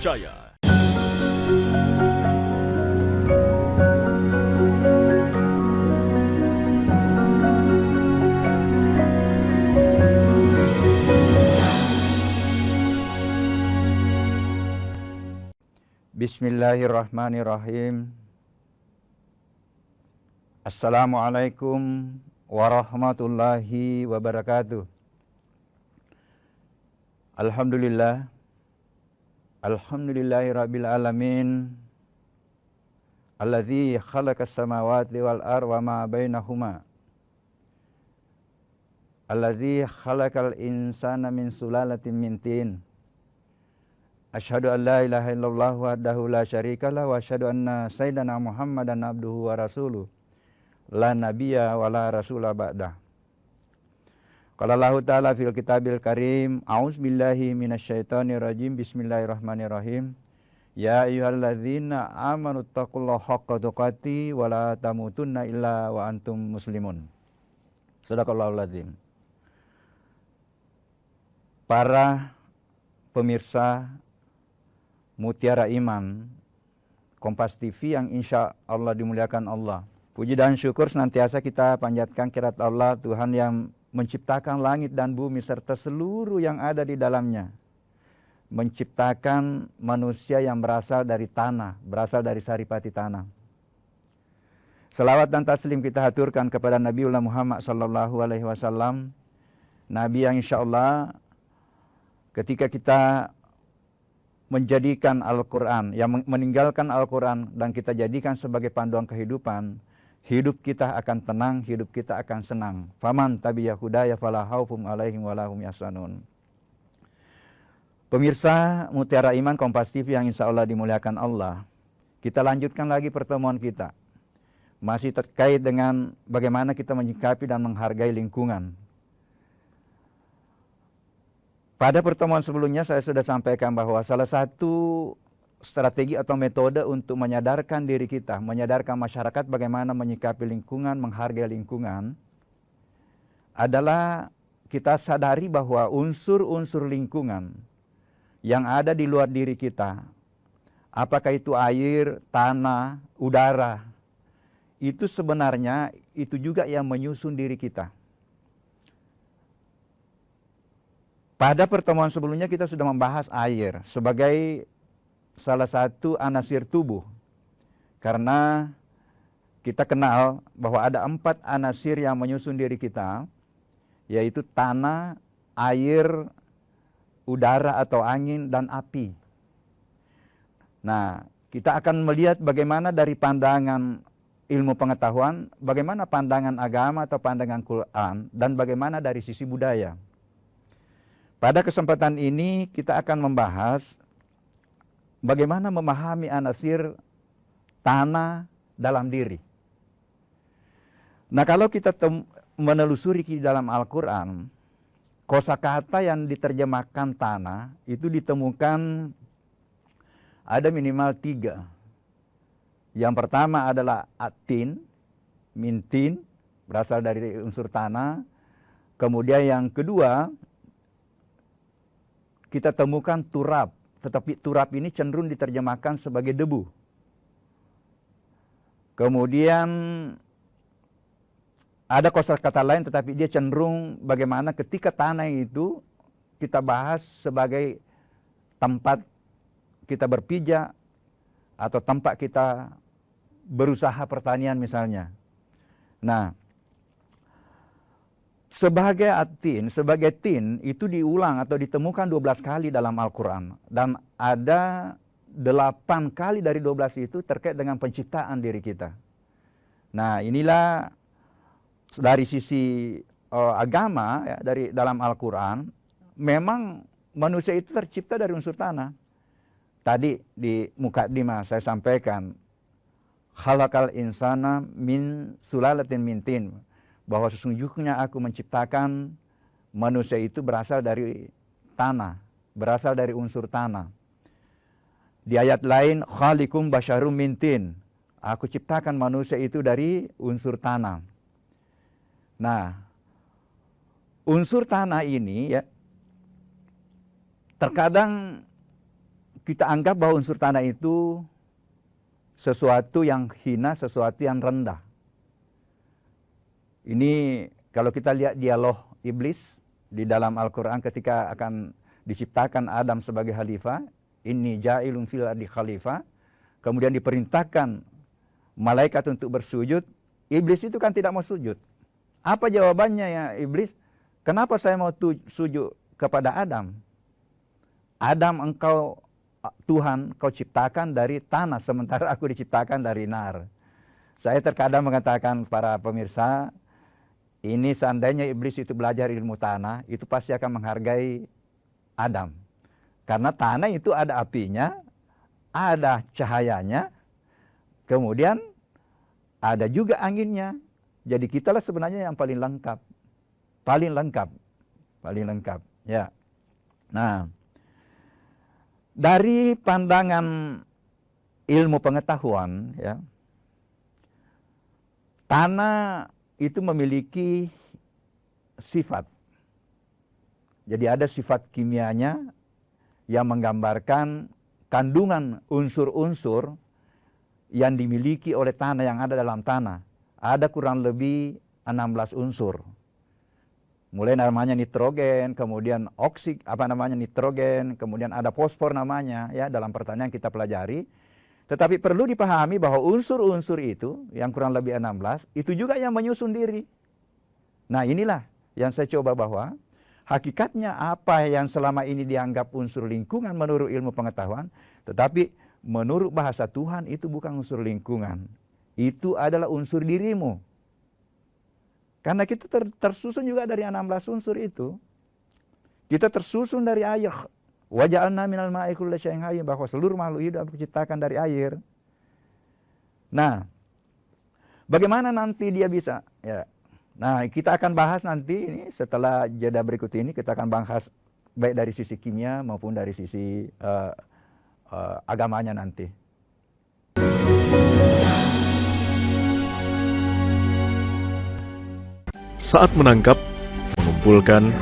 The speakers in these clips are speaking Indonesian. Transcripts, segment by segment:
terpercaya. Bismillahirrahmanirrahim. Assalamualaikum warahmatullahi wabarakatuh. Alhamdulillah. Alhamdulillahirabbil alamin. Alladzi khalaqas samawati wal arda wa ma bainahuma. Alladzi khalaqal insana min sulalatin min tin. Asyhadu an la ilaha illallah wahdahu la syarikalah wa asyhadu anna sayyidana Muhammadan abduhu wa rasuluh. La nabiyya wa la rasula ba'dah. Qala Allah ta'ala fil kitabil karim, a'udzubillahi minasyaitonir rajim, bismillahirrahmanirrahim. Ya ayyuhalladzina amanu taqullaha haqqa tuqatih wa la tamutunna illa wa antum muslimun. Shadaqallahul adzim. Para pemirsa Mutiara Iman Kompas TV yang insya Allah dimuliakan Allah. Puji dan syukur senantiasa kita panjatkan kehadirat Allah, Tuhan yang menciptakan langit dan bumi serta seluruh yang ada di dalamnya. Menciptakan manusia yang berasal dari tanah, berasal dari saripati tanah. Selawat dan taslim kita haturkan kepada Nabiullah Muhammad SAW, Nabi yang insya Allah ketika kita menjadikan Al-Quran, yang meninggalkan Al-Quran dan kita jadikan sebagai panduan kehidupan, hidup kita akan tenang, hidup kita akan senang. Faman tabi'a hudaya fala khaufun 'alaihim wa la hum yahzanun. Pemirsa Mutiara Iman Kompas TV yang insya Allah dimuliakan Allah, kita lanjutkan lagi pertemuan kita. Masih terkait dengan bagaimana kita menyikapi dan menghargai lingkungan. Pada pertemuan sebelumnya saya sudah sampaikan bahwa salah satu strategi atau metode untuk menyadarkan diri kita, menyadarkan masyarakat bagaimana menyikapi lingkungan, menghargai lingkungan, adalah kita sadari bahwa unsur-unsur lingkungan yang ada di luar diri kita, apakah itu air, tanah, udara, itu sebenarnya itu juga yang menyusun diri kita. Pada pertemuan sebelumnya kita sudah membahas air sebagai salah satu anasir tubuh. Karena kita kenal bahwa ada 4 anasir yang menyusun diri kita, yaitu tanah, air, udara atau angin, dan api. Nah, kita akan melihat bagaimana dari pandangan ilmu pengetahuan, bagaimana pandangan agama atau pandangan Quran, dan bagaimana dari sisi budaya. Pada kesempatan ini kita akan membahas bagaimana memahami anasir tanah dalam diri. Nah, kalau kita menelusuri di dalam Al-Quran, kosakata yang diterjemahkan tanah itu ditemukan ada minimal 3. Yang pertama adalah atin, mintin, berasal dari unsur tanah. Kemudian yang kedua, kita temukan turab, tetapi turab ini cenderung diterjemahkan sebagai debu. Kemudian ada kosakata lain tetapi dia cenderung bagaimana ketika tanah itu kita bahas sebagai tempat kita berpijak atau tempat kita berusaha pertanian misalnya. Nah, sebagai atin, sebagai tin itu diulang atau ditemukan 12 kali dalam Al-Quran. Dan ada 8 kali dari 12 itu terkait dengan penciptaan diri kita. Nah, inilah dari sisi agama ya, dari dalam Al-Quran, memang manusia itu tercipta dari unsur tanah. Tadi di mukadimah saya sampaikan, khalaqal insana min sulalatin min tin, bahwa sesungguhnya aku menciptakan manusia itu berasal dari tanah, berasal dari unsur tanah. Di ayat lain, khaliqum basyarum min tin, aku ciptakan manusia itu dari unsur tanah. Nah, unsur tanah ini ya terkadang kita anggap bahwa unsur tanah itu sesuatu yang hina, sesuatu yang rendah. Ini kalau kita lihat dialog iblis di dalam Al-Quran ketika akan diciptakan Adam sebagai khalifah, inni ja'ilun fil ardi khalifah, kemudian diperintahkan malaikat untuk bersujud, iblis itu kan tidak mau sujud. Apa jawabannya ya iblis? Kenapa saya mau sujud kepada Adam? Adam, engkau Tuhan, kau ciptakan dari tanah, sementara aku diciptakan dari nar. Saya terkadang mengatakan para pemirsa, ini seandainya iblis itu belajar ilmu tanah, itu pasti akan menghargai Adam. Karena tanah itu ada apinya, ada cahayanya, kemudian ada juga anginnya. Jadi kitalah sebenarnya yang paling lengkap. Paling lengkap. Paling lengkap. Ya. Nah, dari pandangan ilmu pengetahuan, ya, tanah itu memiliki sifat. Jadi ada sifat kimianya yang menggambarkan kandungan unsur-unsur yang dimiliki oleh tanah yang ada dalam tanah. Ada kurang lebih 16 unsur. Mulai namanya nitrogen, kemudian nitrogen, kemudian ada fosfor namanya, ya, dalam pertanian kita pelajari. Tetapi perlu dipahami bahwa unsur-unsur itu yang kurang lebih 16 itu juga yang menyusun diri. Nah, inilah yang saya coba bahwa hakikatnya apa yang selama ini dianggap unsur lingkungan menurut ilmu pengetahuan, tetapi menurut bahasa Tuhan itu bukan unsur lingkungan. Itu adalah unsur dirimu. Karena kita tersusun juga dari 16 unsur itu. Kita tersusun dari air. Wa ja'alna minal ma'i kulli syai'in hayy, bahwa seluruh makhluk hidup diciptakan dari air. Nah, bagaimana nanti dia bisa? Ya. Nah, kita akan bahas nanti ini setelah jeda berikut ini, kita akan bahas baik dari sisi kimia maupun dari sisi agamanya nanti. Saat menangkap, mengumpulkan,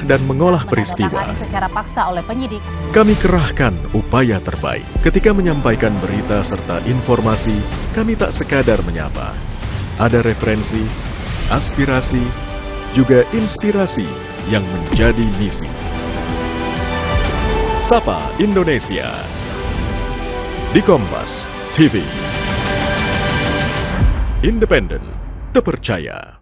dan mengolah peristiwa, secara paksa oleh penyidik, kami kerahkan upaya terbaik. Ketika menyampaikan berita serta informasi, kami tak sekadar menyapa. Ada referensi, aspirasi, juga inspirasi yang menjadi misi. Sapa Indonesia di Kompas TV. Independen, terpercaya.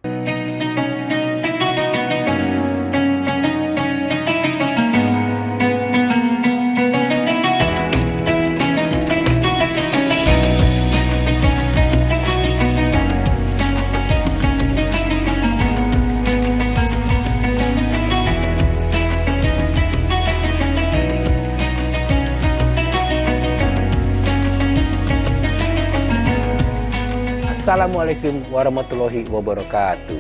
Assalamualaikum warahmatullahi wabarakatuh.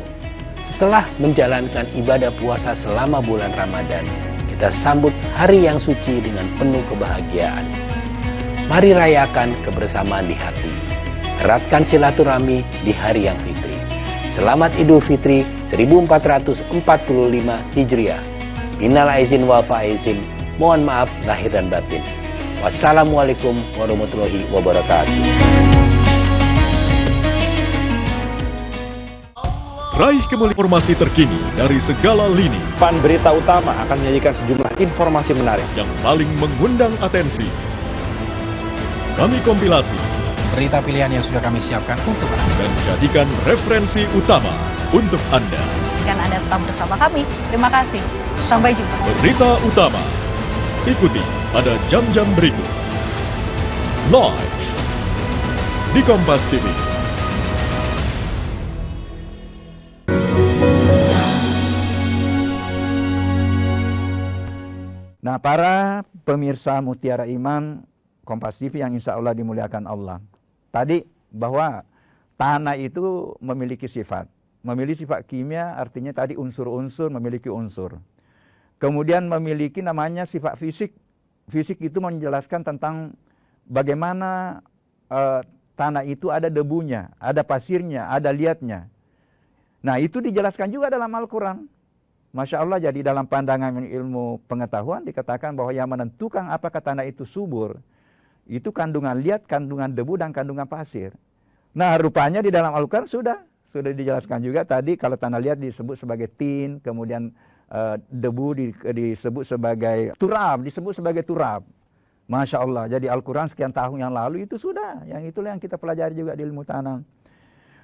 Setelah menjalankan ibadah puasa selama bulan Ramadan, kita sambut hari yang suci dengan penuh kebahagiaan. Mari rayakan kebersamaan di hati. Eratkan silaturahmi di hari yang fitri. Selamat Idul Fitri 1445 Hijriah. Minal aizin wal faizin. Mohon maaf lahir dan batin. Wassalamualaikum warahmatullahi wabarakatuh. Raih kemuliaan informasi terkini dari segala lini Pan Berita Utama akan menyajikan sejumlah informasi menarik yang paling mengundang atensi. Kami kompilasi berita pilihan yang sudah kami siapkan untuk Anda dan jadikan referensi utama untuk Anda. dan Anda tetap bersama kami. Terima kasih. Sampai jumpa. Berita utama ikuti pada jam-jam berikut. Live di Kompas TV. Nah, para pemirsa Mutiara Iman Kompas TV yang insya Allah dimuliakan Allah. Tadi bahwa tanah itu memiliki sifat. Memiliki sifat kimia artinya tadi unsur-unsur memiliki unsur. Kemudian memiliki namanya sifat fisik. Fisik itu menjelaskan tentang bagaimana tanah itu ada debunya, ada pasirnya, ada liatnya. Nah, itu dijelaskan juga dalam Al-Quran. Masya Allah, jadi dalam pandangan ilmu pengetahuan dikatakan bahwa yang menentukan apakah tanah itu subur, itu kandungan liat, kandungan debu, dan kandungan pasir. Nah, rupanya di dalam Al-Quran sudah dijelaskan juga tadi, kalau tanah liat disebut sebagai tin, kemudian debu disebut sebagai turab. Masya Allah, jadi Al-Quran sekian tahun yang lalu itu sudah, itulah yang kita pelajari juga di ilmu tanah.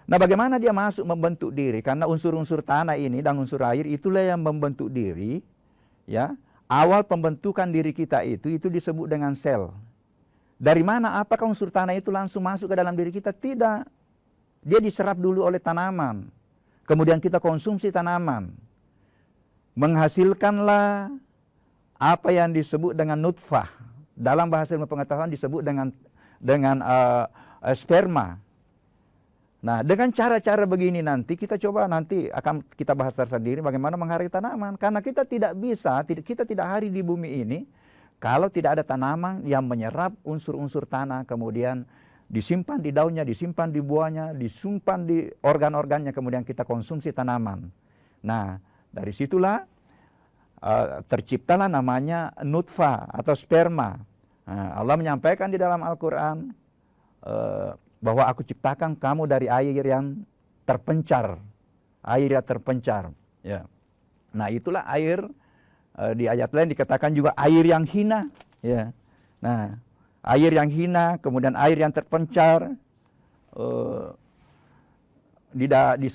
Nah, bagaimana dia masuk membentuk diri? Karena unsur-unsur tanah ini dan unsur air itulah yang membentuk diri. Ya, awal pembentukan diri kita itu disebut dengan sel. Dari mana? Apakah unsur tanah itu langsung masuk ke dalam diri kita? Tidak. Dia diserap dulu oleh tanaman. Kemudian kita konsumsi tanaman. Menghasilkanlah apa yang disebut dengan nutfah. Dalam bahasa ilmu pengetahuan disebut dengan sperma. Nah, dengan cara-cara begini nanti kita coba nanti akan kita bahas tersendiri bagaimana menghargai tanaman. Karena kita tidak bisa, kita tidak hari di bumi ini kalau tidak ada tanaman yang menyerap unsur-unsur tanah, kemudian disimpan di daunnya, disimpan di buahnya, disimpan di organ-organnya, kemudian kita konsumsi tanaman. Nah, dari situlah terciptalah namanya nutfah atau sperma. Nah, Allah menyampaikan di dalam Al-Quran bahwa aku ciptakan kamu dari air yang terpencar. Air yang terpencar. Ya. Nah, itulah air, di ayat lain dikatakan juga air yang hina. Ya. Nah, air yang hina, kemudian air yang terpencar. Di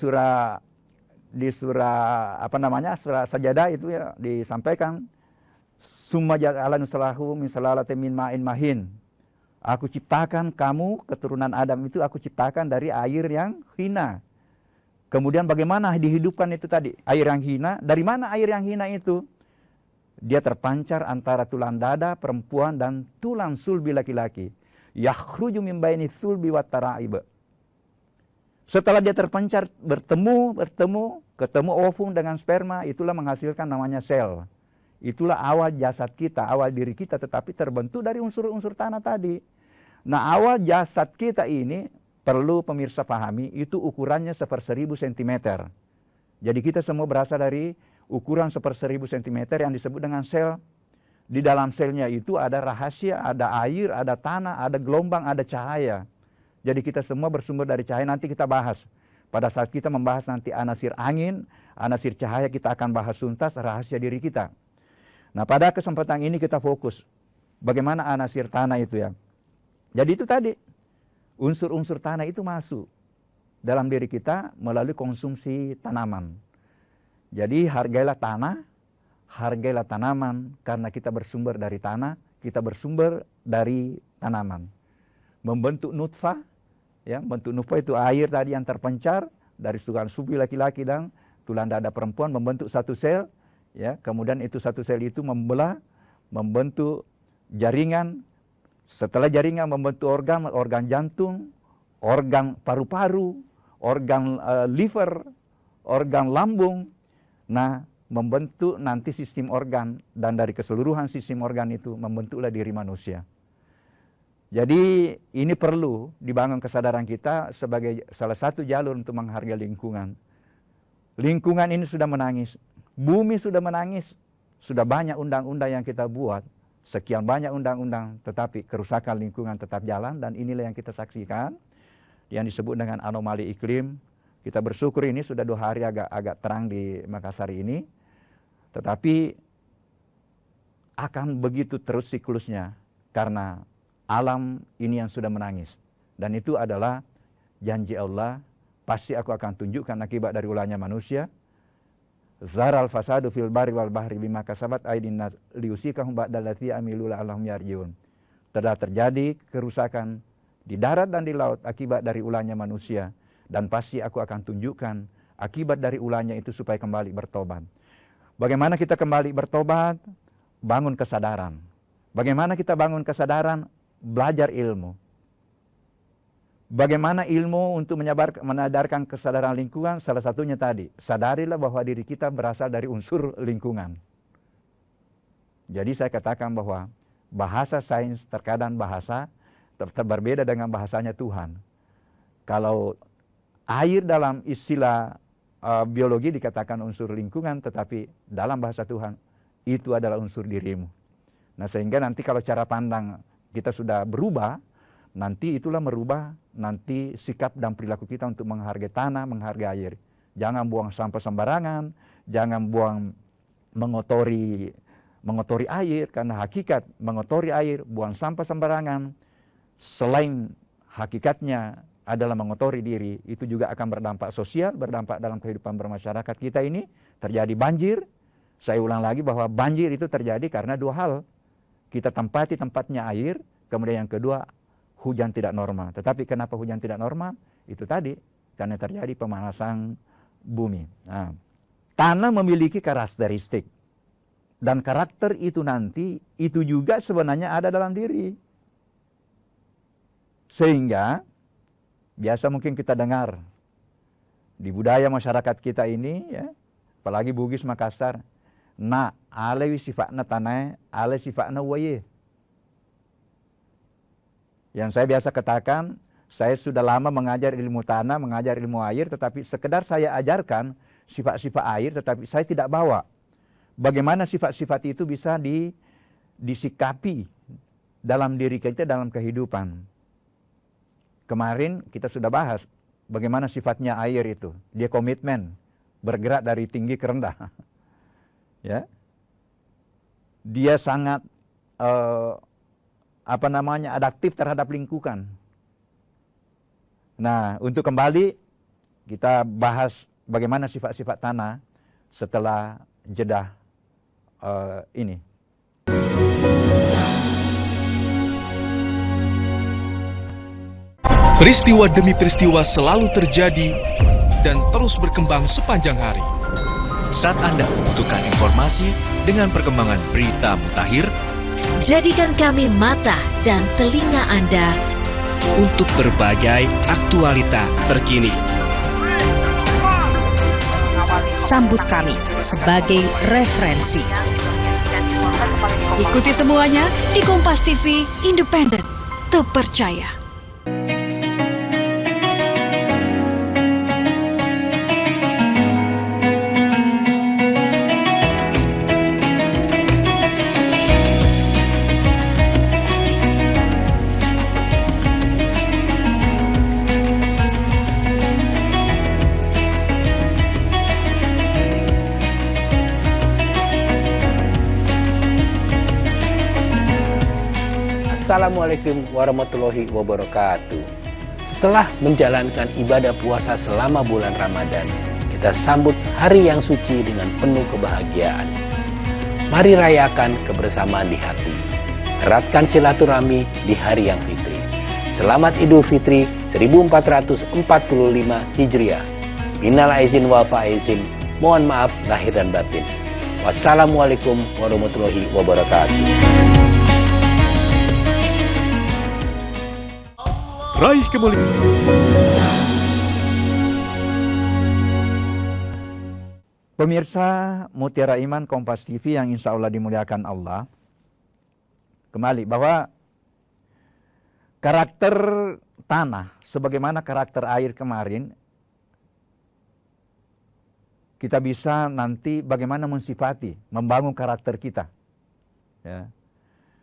surah apa namanya, surah Sajadah itu ya disampaikan, summa ja'alanu salahu min salalatin min ma'in mahin. Aku ciptakan kamu, keturunan Adam itu aku ciptakan dari air yang hina. Kemudian bagaimana dihidupkan itu tadi? Air yang hina, dari mana air yang hina itu? Dia terpancar antara tulang dada perempuan dan tulang sulbi laki-laki. Yakhruju min baini sulbi wa tara'ib. Setelah dia terpancar, ketemu ovum dengan sperma, itulah menghasilkan namanya sel. Itulah awal jasad kita, awal diri kita, tetapi terbentuk dari unsur-unsur tanah tadi. Nah, awal jasad kita ini perlu pemirsa pahami, itu ukurannya 1/1000 cm. Jadi kita semua berasal dari ukuran 1/1000 cm yang disebut dengan sel. Di dalam selnya itu ada rahasia, ada air, ada tanah, ada gelombang, ada cahaya. Jadi kita semua bersumber dari cahaya, nanti kita bahas. Pada saat kita membahas nanti anasir angin, anasir cahaya, kita akan bahas tuntas rahasia diri kita. Nah, pada kesempatan ini kita fokus bagaimana anasir tanah itu ya. Jadi itu tadi, unsur-unsur tanah itu masuk dalam diri kita melalui konsumsi tanaman. Jadi hargailah tanah, hargailah tanaman, karena kita bersumber dari tanah, kita bersumber dari tanaman. Membentuk nutfah, ya, bentuk nutfah itu air tadi yang terpencar dari tulang sulbi laki-laki dan tulang dada perempuan, membentuk satu sel. Ya, kemudian itu satu sel itu membelah, membentuk jaringan. Setelah jaringan membentuk organ jantung, organ paru-paru, organ liver, organ lambung. Nah, membentuk nanti sistem organ, dan dari keseluruhan sistem organ itu membentuklah diri manusia. Jadi ini perlu dibangun kesadaran kita sebagai salah satu jalur untuk menghargai lingkungan. Lingkungan ini sudah menangis. Bumi sudah menangis, sudah banyak undang-undang yang kita buat, sekian banyak undang-undang, tetapi kerusakan lingkungan tetap jalan, dan inilah yang kita saksikan, yang disebut dengan anomali iklim. Kita bersyukur ini sudah 2 hari agak terang di Makassar ini, tetapi akan begitu terus siklusnya, karena alam ini yang sudah menangis. Dan itu adalah janji Allah, pasti aku akan tunjukkan akibat dari ulahnya manusia. Zaral fasadu fil bari wal bahri bima kasabat aydin nas liusikahum ba'dallati amilu la'allahum yarjiun. Telah terjadi kerusakan di darat dan di laut akibat dari ulahnya manusia, dan pasti aku akan tunjukkan akibat dari ulahnya itu supaya kembali bertobat. Bagaimana kita kembali bertobat? Bangun kesadaran. Bagaimana kita bangun kesadaran? Belajar ilmu. Bagaimana ilmu untuk menadarkan kesadaran lingkungan? Salah satunya tadi, sadarilah bahwa diri kita berasal dari unsur lingkungan. Jadi saya katakan bahwa bahasa sains terkadang bahasa berbeda dengan bahasanya Tuhan. Kalau air dalam istilah biologi dikatakan unsur lingkungan, tetapi dalam bahasa Tuhan itu adalah unsur dirimu. Nah, sehingga nanti kalau cara pandang kita sudah berubah, nanti itulah merubah nanti sikap dan perilaku kita untuk menghargai tanah, menghargai air. Jangan buang sampah sembarangan, jangan mengotori air, karena hakikat mengotori air, buang sampah sembarangan, selain hakikatnya adalah mengotori diri, itu juga akan berdampak sosial, berdampak dalam kehidupan bermasyarakat kita ini. Terjadi banjir, saya ulang lagi bahwa banjir itu terjadi karena dua hal. Kita tempati tempatnya air, kemudian yang kedua, hujan tidak normal. Tetapi kenapa hujan tidak normal? Itu tadi, karena terjadi pemanasan bumi. Nah, tanah memiliki karakteristik. Dan karakter itu nanti, itu juga sebenarnya ada dalam diri. Sehingga, biasa mungkin kita dengar, di budaya masyarakat kita ini, ya, apalagi Bugis Makassar, na alewi sifatna tanah, ale sifatna waye. Yang saya biasa katakan, saya sudah lama mengajar ilmu tanah, mengajar ilmu air, tetapi sekedar saya ajarkan sifat-sifat air, tetapi saya tidak bawa. Bagaimana sifat-sifat itu bisa disikapi dalam diri kita, dalam kehidupan. Kemarin kita sudah bahas bagaimana sifatnya air itu. Dia komitmen, bergerak dari tinggi ke rendah. Ya. Dia sangat adaptif terhadap lingkungan. Nah, untuk kembali kita bahas bagaimana sifat-sifat tanah setelah jeda ini. Peristiwa demi peristiwa selalu terjadi dan terus berkembang sepanjang hari. Saat Anda membutuhkan informasi dengan perkembangan berita mutakhir, jadikan kami mata dan telinga Anda untuk berbagai aktualita terkini. Sambut kami sebagai referensi. Ikuti semuanya di Kompas TV, independen, terpercaya. Assalamualaikum warahmatullahi wabarakatuh. Setelah menjalankan ibadah puasa selama bulan Ramadan, kita sambut hari yang suci dengan penuh kebahagiaan. Mari rayakan kebersamaan di hati. Eratkan silaturahmi di hari yang fitri. Selamat Idul Fitri 1445 Hijriah. Minal aizin wal faizin. Mohon maaf lahir dan batin. Wassalamualaikum warahmatullahi wabarakatuh. Raih kemuliaan. Pemirsa Mutiara Iman Kompas TV yang insya Allah dimuliakan Allah. Kembali bahwa karakter tanah sebagaimana karakter air kemarin, kita bisa nanti bagaimana mensifati, membangun karakter kita. Ya.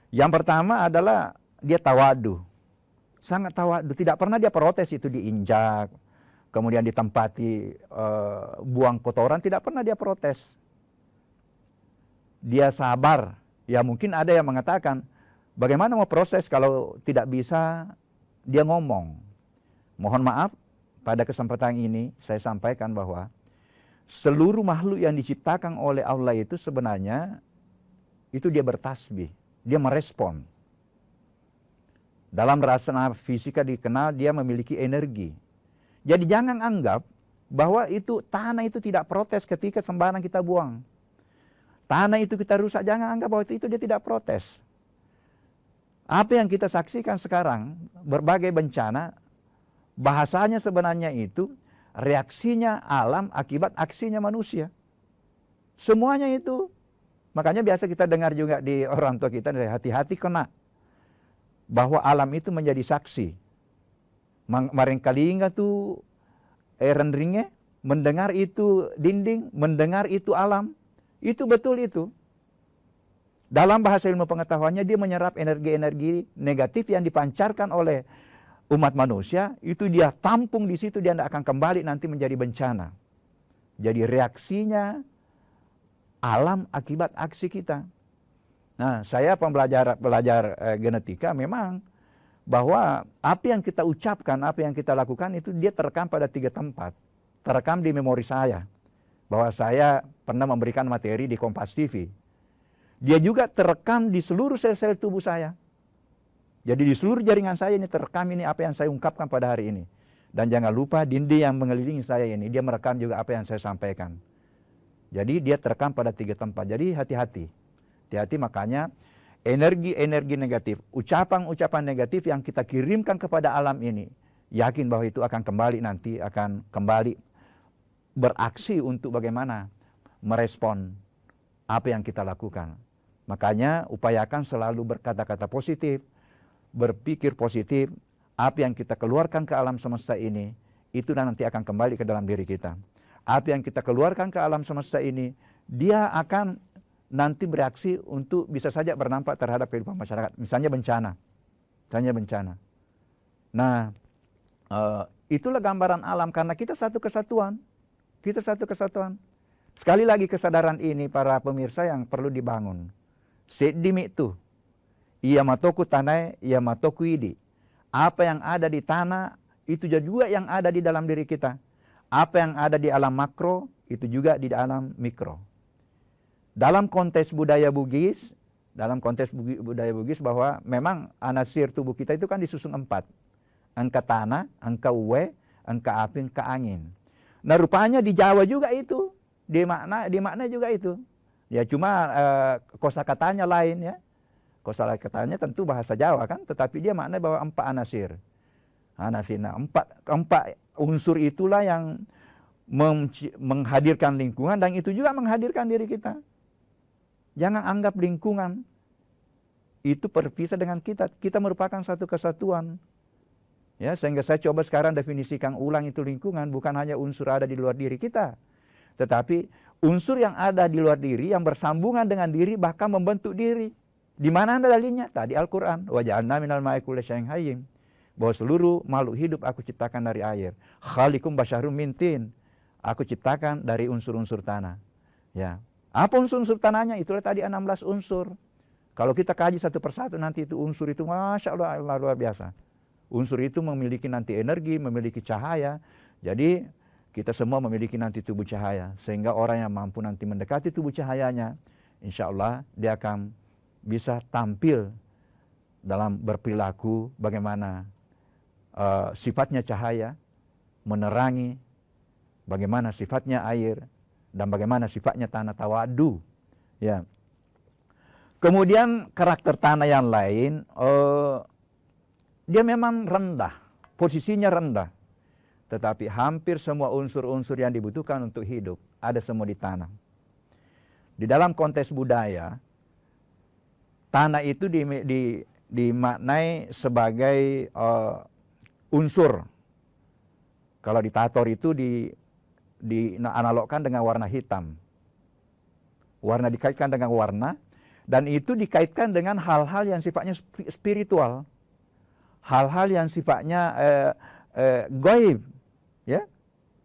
Yang pertama adalah dia tawadu. Sangat tawadu, tidak pernah dia protes itu diinjak, kemudian ditempati buang kotoran, tidak pernah dia protes. Dia sabar. Ya mungkin ada yang mengatakan, bagaimana mau proses kalau tidak bisa dia ngomong. Mohon maaf, pada kesempatan ini saya sampaikan bahwa seluruh makhluk yang diciptakan oleh Allah itu sebenarnya itu dia bertasbih, dia merespon. Dalam rasa fisika dikenal dia memiliki energi. Jadi jangan anggap bahwa itu tanah itu tidak protes ketika sembarang kita buang. Tanah itu kita rusak, jangan anggap bahwa itu dia tidak protes. Apa yang kita saksikan sekarang, berbagai bencana, bahasanya sebenarnya itu reaksinya alam akibat aksinya manusia. Semuanya itu. Makanya biasa kita dengar juga di orang tua kita, hati-hati kena. Bahwa alam itu menjadi saksi. Maring kalinga tu rendringnya mendengar itu dinding, mendengar itu alam. Itu betul itu. Dalam bahasa ilmu pengetahuannya dia menyerap energi-energi negatif yang dipancarkan oleh umat manusia, itu dia tampung di situ, dia tidak akan kembali nanti menjadi bencana. Jadi reaksinya alam akibat aksi kita. Nah, saya pelajar genetika memang bahwa apa yang kita ucapkan, apa yang kita lakukan itu dia terekam pada 3 tempat. Terekam di memori saya. Bahwa saya pernah memberikan materi di Kompas TV. Dia juga terekam di seluruh sel-sel tubuh saya. Jadi di seluruh jaringan saya ini terekam ini apa yang saya ungkapkan pada hari ini. Dan jangan lupa dinding yang mengelilingi saya ini, dia merekam juga apa yang saya sampaikan. Jadi dia terekam pada 3 tempat. Jadi hati-hati. Hati-hati, makanya energi-energi negatif, ucapan-ucapan negatif yang kita kirimkan kepada alam ini, yakin bahwa itu akan kembali nanti, akan kembali beraksi untuk bagaimana merespon apa yang kita lakukan. Makanya upayakan selalu berkata-kata positif, berpikir positif. Apa yang kita keluarkan ke alam semesta ini, itu nanti akan kembali ke dalam diri kita. Apa yang kita keluarkan ke alam semesta ini, dia akan nanti bereaksi untuk bisa saja berdampak terhadap kehidupan masyarakat. Misalnya bencana. Nah, itulah gambaran alam karena kita satu kesatuan. Sekali lagi kesadaran ini para pemirsa yang perlu dibangun. Sedimi itu. Ia matoku tanai, ia matoku idi. Apa yang ada di tanah, itu juga yang ada di dalam diri kita. Apa yang ada di alam makro, itu juga di alam mikro. Dalam konteks budaya Bugis bahwa memang anasir tubuh kita itu kan disusun 4. Angka tanah, angka uwe, angka api, angka angin. Nah rupanya di Jawa juga itu. Di makna juga itu. Ya cuma kosakatanya lain ya. Kosakatanya tentu bahasa Jawa kan, tetapi dia makna bahwa 4 anasir. Nah, 4 unsur itulah yang menghadirkan lingkungan dan itu juga menghadirkan diri kita. Jangan anggap lingkungan itu berpisah dengan kita. Kita merupakan satu kesatuan. Ya, sehingga saya coba sekarang definisikan ulang itu lingkungan bukan hanya unsur ada di luar diri kita. Tetapi unsur yang ada di luar diri yang bersambungan dengan diri bahkan membentuk diri. Di mana dalilnya? Tadi Al-Quran. Wa ja'alna minal ma'i kulli syai'in hayyin. Bahwa seluruh makhluk hidup aku ciptakan dari air. Khaliqum basyarum min tin. Aku ciptakan dari unsur-unsur tanah. Ya. Apa unsur-unsur tanahnya? Itulah tadi 16 unsur. Kalau kita kaji satu persatu nanti itu unsur itu Masya Allah luar biasa. Unsur itu memiliki nanti energi, memiliki cahaya. Jadi kita semua memiliki nanti tubuh cahaya. Sehingga orang yang mampu nanti mendekati tubuh cahayanya, insya Allah dia akan bisa tampil dalam berperilaku bagaimana sifatnya cahaya, menerangi, bagaimana sifatnya air, dan bagaimana sifatnya tanah tawadu. Ya. Kemudian karakter tanah yang lain, dia memang rendah, posisinya rendah. Tetapi hampir semua unsur-unsur yang dibutuhkan untuk hidup ada semua di tanah. Di dalam konteks budaya, tanah itu dimaknai sebagai unsur. Kalau di Tator itu dianalogkan dengan warna hitam. Warna dikaitkan dengan warna, dan itu dikaitkan dengan hal-hal yang sifatnya spiritual. Hal-hal yang sifatnya gaib. Ya?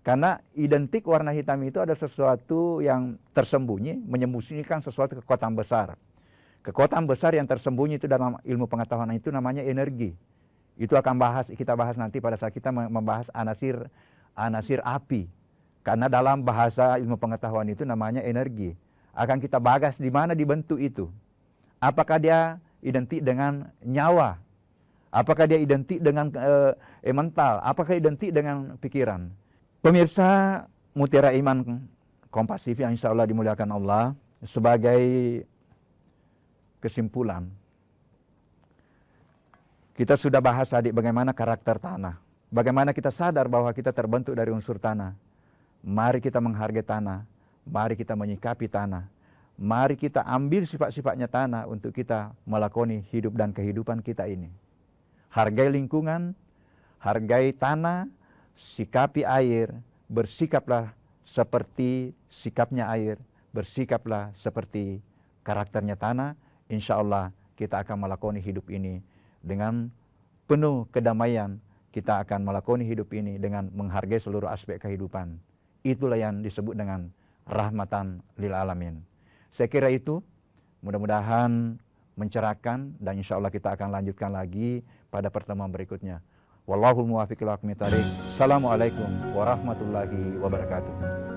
Karena identik warna hitam itu ada sesuatu yang tersembunyi, menyembunyikan sesuatu kekuatan besar. Kekuatan besar yang tersembunyi itu dalam ilmu pengetahuan itu namanya energi. Itu akan kita bahas nanti pada saat kita membahas anasir api. Karena dalam bahasa ilmu pengetahuan itu namanya energi. Akan kita bahas di mana dibentuk itu. Apakah dia identik dengan nyawa? Apakah dia identik dengan mental? Apakah identik dengan pikiran? Pemirsa Mutiara Iman Kompas TV yang insya Allah dimuliakan Allah, sebagai kesimpulan, kita sudah bahas tadi bagaimana karakter tanah. Bagaimana kita sadar bahwa kita terbentuk dari unsur tanah. Mari kita menghargai tanah. Mari kita menyikapi tanah. Mari kita ambil sifat-sifatnya tanah untuk kita melakoni hidup dan kehidupan kita ini. Hargai lingkungan, hargai tanah, sikapi air, bersikaplah seperti sikapnya air, bersikaplah seperti karakternya tanah. Insya Allah kita akan melakoni hidup ini dengan penuh kedamaian. Kita akan melakoni hidup ini dengan menghargai seluruh aspek kehidupan. Itulah yang disebut dengan rahmatan lil alamin. Saya kira itu mudah-mudahan mencerahkan, dan insya Allah kita akan lanjutkan lagi pada pertemuan berikutnya. Wallahul muwaffiq ila aqwamit thariq. Assalamualaikum warahmatullahi wabarakatuh.